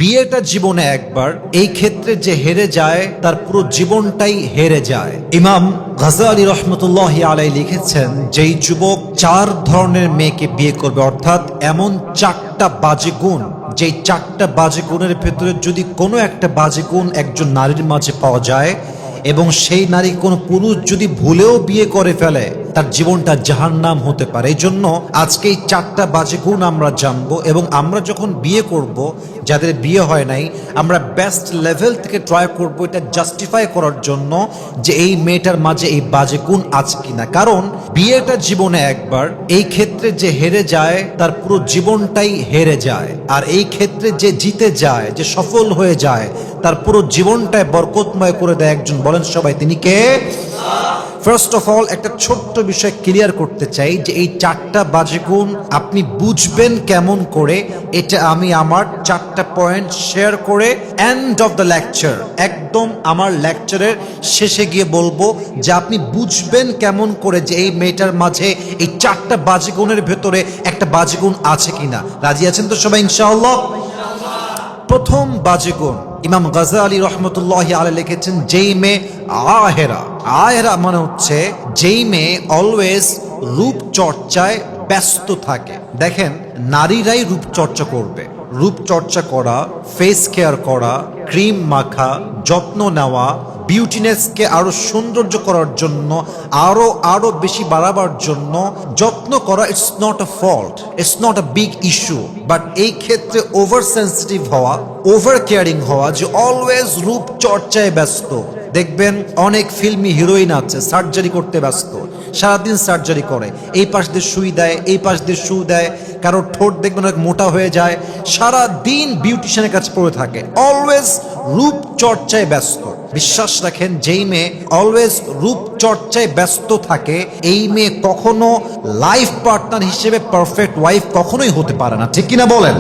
বিয়েটা জীবনে একবার, এই ক্ষেত্রে যে হেরে যায় তার পুরো জীবনটাই হেরে যায়। ইমাম গাজ্জালী রহমতুল্লাহি আলাইহি লিখেছেন, যেই যুবক 4 ধরনের মেয়েকে বিয়ে করবে, অর্থাৎ এমন 4টা বাজে গুণ, যেই 4টা বাজে গুণের ভেতরে যদি কোনো একটা বাজে গুণ একজন নারীর মাঝে পাওয়া যায় এবং সেই নারী কোনো পুরুষ যদি ভুলেও বিয়ে করে ফেলে, তার জীবনটা জাহান্নাম হতে পারে। এই জন্য আজকে এই 4টা বাজে গুণ আমরা জানবো, এবং আমরা যখন বিয়ে করব, যাদের বিয়ে হয় নাই, আমরা বেস্ট লেভেল থেকে ট্রাই করব এটা জাস্টিফাই করার জন্য যে এই মেয়েটার মাঝে এই বাজে গুণ আছে কিনা। কারণ বিয়েটা জীবনে একবার, এই ক্ষেত্রে যে হেরে যায় তার পুরো জীবনটাই হেরে যায়। আর এই ক্ষেত্রে যে জিতে যায়, যে সফল হয়ে যায়, তার পুরো জীবনটাই বরকতময় করে দেয় একজন। বলেন সবাই, তিনি কে? ফার্স্ট অফ অল একটা ছোট্ট বিষয় ক্লিয়ার করতে চাই যে এই 4টা বাজে গুণ আপনি বুঝবেন কেমন করে, এটা আমি আমার 4টা পয়েন্ট শেয়ার করে এন্ড অফ দ্য লেকচার, একদম আমার লেকচারের শেষে গিয়ে বলবো যে আপনি বুঝবেন কেমন করে যে এই মেয়েটার মাঝে এই 4টা বাজে গুণের ভেতরে একটা বাজে গুণ আছে কিনা। রাজি আছেন তো সবাই ইনশাআল্লাহ? প্রথম বাজে গুণ ইমাম গাজ্জালী রহমতুল্লাহি আলাইহি লিখেছেন, যেই মেয়ে আহেরা। আহেরা মানে হচ্ছে যেই মেয়ে অলওয়েজ রূপ চর্চায় ব্যস্ত থাকে। দেখেন, নারীরাই রূপ চর্চা করবে। রূপ চর্চা করা, ফেস কেয়ার করা, ক্রিম মাখা, যত্ন নেওয়া, বিউটিনেসকে আরো সৌন্দর্য করার জন্য, আরো বেশি বাড়াবার জন্য যত্ন করা, it's not a fault, it's not a big issue. But এই ক্ষেত্রে ওভার সেন্সিটিভ হওয়া, ওভার কেয়ারিং হওয়া, যে অলওয়েজ রূপ চর্চায় ব্যস্ত। দেখবেন অনেক ফিল্মি হিরোইন আছে সার্জারি করতে ব্যস্ত, সারাদিন সার্জারি করে, এই পাশ দিয়ে সুই দেয়, এই পাশ দিয়ে সু দেয়, কারো ঠোঁট দেখবেন অনেক মোটা হয়ে যায়, সারাদিন বিউটিশিয়ানের কাছে পড়ে থাকে, অলওয়েজ রূপ চর্চায় ব্যস্ত। বিশ্বাস রাখেন, যেই মেয়ে অলওয়েজ রূপ চর্চায় ব্যস্ত থাকে, এই মেয়ে কখনো লাইফ পার্টনার হিসেবে পারফেক্ট ওয়াইফ কখনোই হতে পারে না। ঠিক কিনা বলেন?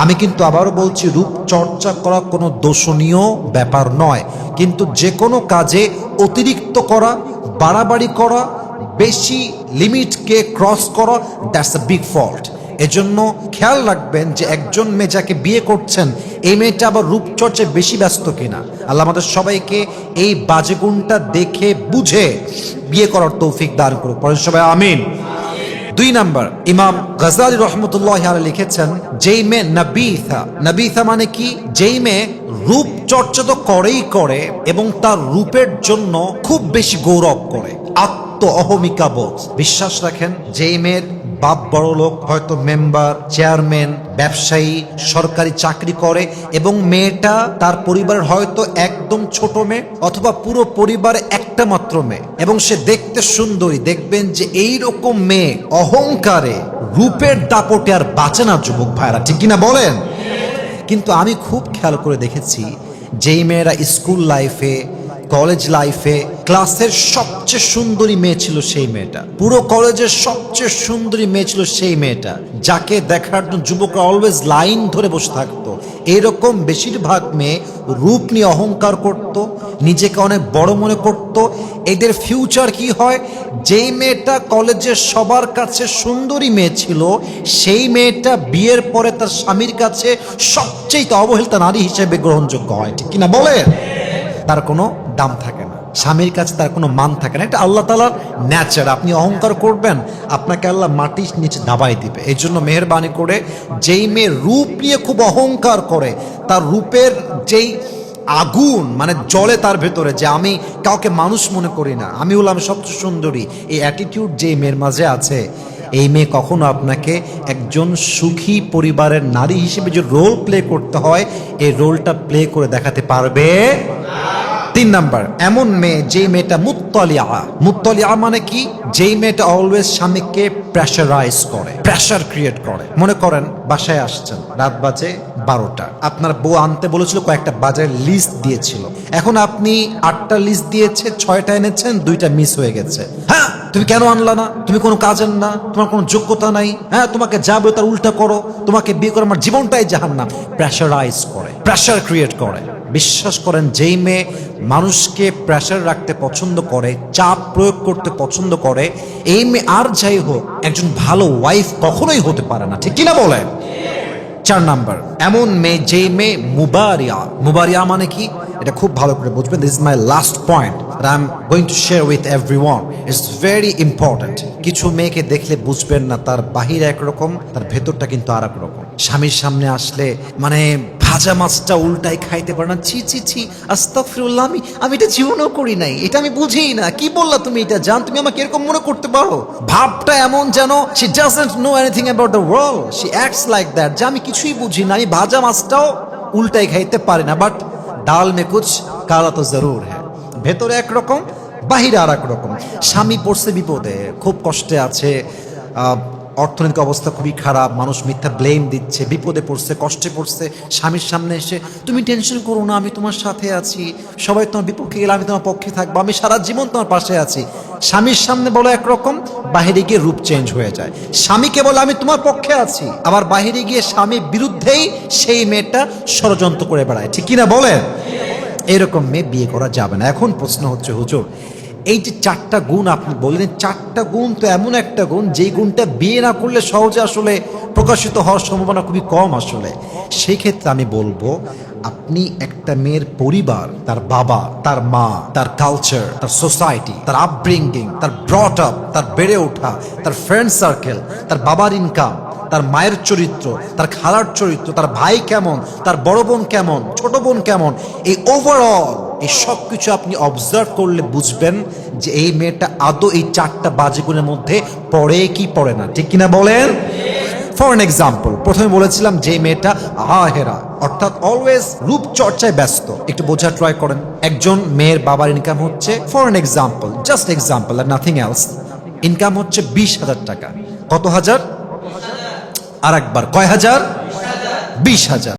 আমি কিন্তু আবারও বলছি, রূপ চর্চা করা কোনো দোষণীয় ব্যাপার নয়, কিন্তু যে কোনো কাজে অতিরিক্ত করা, বাড়াবাড়ি করা, বেশি লিমিটকে ক্রস করা, দ্যাটস আ বিগ ফল্ট। এজন্য খেয়াল রাখবেন যে একজন মেয়ে যাকে বিয়ে করছেন, এই মেয়েটা আবার রূপচর্চায় বেশি ব্যস্ত কিনা। আল্লাহ আমাদের সবাইকে এই বাজে গুণটা দেখে বুঝে বিয়ে করার তৌফিক দান করুক। পরে সবাই আমিন। 2 নাম্বার, ইমাম গাজ্জালী রহমতুল্লাহি আলাইহি লিখেছেন, যেই মেয়ে নাবিথা। নাবিথা মানে কি? যেই মেয়ে রূপ চর্চা তো করেই করে এবং তার রূপের জন্য খুব বেশি গৌরব করে, আত্ম অহমিকা বোধ। বিশ্বাস রাখেন, যেই মেয়ের বাপ বড় লোক, হয়তো মেম্বার, চেয়ারম্যান, ব্যবসায়ী, সরকারি চাকরি করে, এবং মেয়েটা তার পরিবারের হয়তো একদম ছোট মেয়ে, অথবা পুরো পরিবারে একটা মাত্র মেয়ে, এবং সে দেখতে সুন্দরী, দেখবেন যে এইরকম মেয়ে অহংকারে, রূপের দাপটে আর বাঁচে না যুবক ভাইরা। ঠিক কিনা বলেন? কিন্তু আমি খুব খেয়াল করে দেখেছি, যেই মেয়েরা স্কুল লাইফে, কলেজ লাইফে ক্লাসের সবচেয়ে সুন্দরী মেয়ে ছিল সেই মেয়েটা, পুরো কলেজের সবচেয়ে সুন্দরী মেয়ে ছিল সেই মেয়েটা, যাকে দেখার জন্য যুবকরা অলওয়েজ লাইন ধরে বসে থাকতো। এরকম বেশিরভাগ মেয়ে রূপ নিয়ে অহংকার করত, নিজেকে অনেক বড় মনে করত। এদের ফিউচার কি হয়? যেই মেয়েটা কলেজের সবার কাছে সুন্দরী মেয়ে ছিল, সেই মেয়েটা বিয়ের পরে তার স্বামীর কাছে সবচেয়ে অবহেলিত নারী হিসেবে গ্রহণযোগ্য হয়। ঠিক কিনা বলেন? তার কোনো দাম থাকে না, স্বামীর কাছে তার কোনো মান থাকে না। এটা আল্লাহ তাআলার ন্যাচার। আপনি অহংকার করবেন, আপনাকে আল্লাহ মাটির নিচে দাবাই দিবে। এই জন্য মেহেরবানি করে, যেই মেয়ে রূপ নিয়ে খুব অহংকার করে, তার রূপের যেই আগুন মানে জ্বলে তার ভেতরে, যে আমি কাউকে মানুষ মনে করি না, আমি হলাম সবচেয়ে সুন্দরী, এই অ্যাটিটিউড যে মেয়ের মাঝে আছে, এই মেয়ে কখনো আপনাকে একজন সুখী পরিবারের নারী হিসেবে যে রোল প্লে করতে হয়, এই রোলটা প্লে করে দেখাতে পারবে। 3 নাম্বার, এমন মেয়ে যেই মেয়েটা মুত্তালিআ। মুত্তালিআ মানে কি? যেই মেয়েটা অলওয়েজ স্বামীকে প্রেশারাইজ করে, প্রেশার ক্রিয়েট করে। মনে করেন বাসায় আসছেন, রাত বাজে 12টা, আপনার বউ আনতে বলেছিল, কয়েকটা বাজারের লিস্ট দিয়েছিল, এখন আপনি 8টা লিস্ট দিয়েছে, 6টা এনেছেন, 2টা মিস হয়ে গেছে। হ্যাঁ, তুমি কেন আনলা না? তুমি কোনো কাজের না, তোমার কোনো যোগ্যতা নাই, হ্যাঁ তোমাকে যা বলে তার উল্টা করো, তোমাকে বিয়ে করে আমার জীবনটাই জাহান্নাম। প্রেশারাইজ করে, প্রেশার ক্রিয়েট করে। বিশ্বাস করেন, যেই মেয়ে মানুষকে প্রেশার রাখতে পছন্দ করে, চাপ প্রয়োগ করতে পছন্দ করে, এই মেয়ে আর যাই হোক একজন ভালো ওয়াইফ কখনোই হতে পারে না। ঠিক কিনা বলেন? 4 নাম্বার, এমন মেয়ে যেই মেয়ে মুবারিয়া। মুবারিয়া মানে কি এটা খুব ভালো করে বুঝবেন। This is my last point that I'm going to share with everyone. It's very important. কিছু মেয়েকে দেখলে বুঝবেন না তার বাহির একরকম, তার ভেতরটা কিন্তু আর এক রকম। স্বামীর সামনে আসলে মানে ভাজা মাছটা উল্টাই খাইতে পারে না, ছি ছি ছি আস্তাগফিরুল্লাহ, আমি এটা জীবনও করি নাই, এটা আমি বুঝিই না, কি বললা তুমি এটা জান, তুমি আমাকে এরকম মনে করতে পারো। ভাবটা এমন যেন she doesn't know anything about the world, she acts like that, যে আমি কিছুই বুঝি না, আমি ভাজা মাছটাও উল্টাই খাইতে পারি না, বাট ডাল মে কুছ কালা তো জরুর হ্যাঁ। ভেতরে একরকম, বাহিরে আর এক রকম। স্বামী পড়ছে বিপদে, খুব কষ্টে আছে, অর্থনৈতিক অবস্থা খুবই খারাপ, মানুষ মিথ্যা ব্লেম দিচ্ছে, বিপদে পড়ছে, কষ্টে পড়ছে, স্বামীর সামনে এসে তুমি টেনশন করো না, আমি তোমার সাথে আছি, সবাই তোমার বিপক্ষে গেলে আমি তোমার পক্ষে থাকবো, আমি সারা জীবন তোমার পাশে আছি। স্বামীর সামনে বলো একরকম, বাহিরে গিয়ে রূপ চেঞ্জ হয়ে যায়। স্বামীকে বলে আমি তোমার পক্ষে আছি, আবার বাহিরে গিয়ে স্বামীর বিরুদ্ধেই সেই মেয়েটা ষড়যন্ত্র করে বেড়ায়, ঠিক কিনা বলেন? এরকম মেয়ে বিয়ে করা যাবে না। এখন প্রশ্ন হচ্ছে হুজুর, এই যে 4টা গুণ আপনি বললেন, 4টা গুণ তো এমন একটা গুণ যেই গুণটা বিয়ে না করলে সহজে আসলে প্রকাশিত হওয়ার সম্ভাবনা খুবই কম আসলে। সেই ক্ষেত্রে আমি বলবো আপনি একটা মেয়ের পরিবার, তার বাবা, তার মা, তার কালচার, তার সোসাইটি, তার আপব্রিঙ্গিং, তার ব্রট আপ, তার বেড়ে ওঠা, তার ফ্রেন্ড সার্কেল, তার বাবার ইনকাম, তার মায়ের চরিত্র, তার খালার চরিত্র, তার ভাই কেমন, তার বড় বোন কেমন, ছোট বোন কেমন, এই ওভারঅল এই সব কিছু আপনি অবজার্ভ করলে বুঝবেন যে এই মেয়েটা আদৌ এই 4টা বাজে গুণের মধ্যে পড়ে কি পড়ে না, ঠিক কিনা বলেন? ফর এন এক্সাম্পল, প্রথমে বলেছিলাম যে মেয়েটা আহেরা, অর্থাৎ অলওয়েজ রূপচর্চায় ব্যস্ত। একটু বোঝা ট্রাই করেন, একজন মেয়ের বাবার ইনকাম হচ্ছে, for an example, just example আর নাথিং এলস, ইনকাম হচ্ছে 20,000 টাকা। কত হাজার? আর একবার কয় হাজার? 20,000।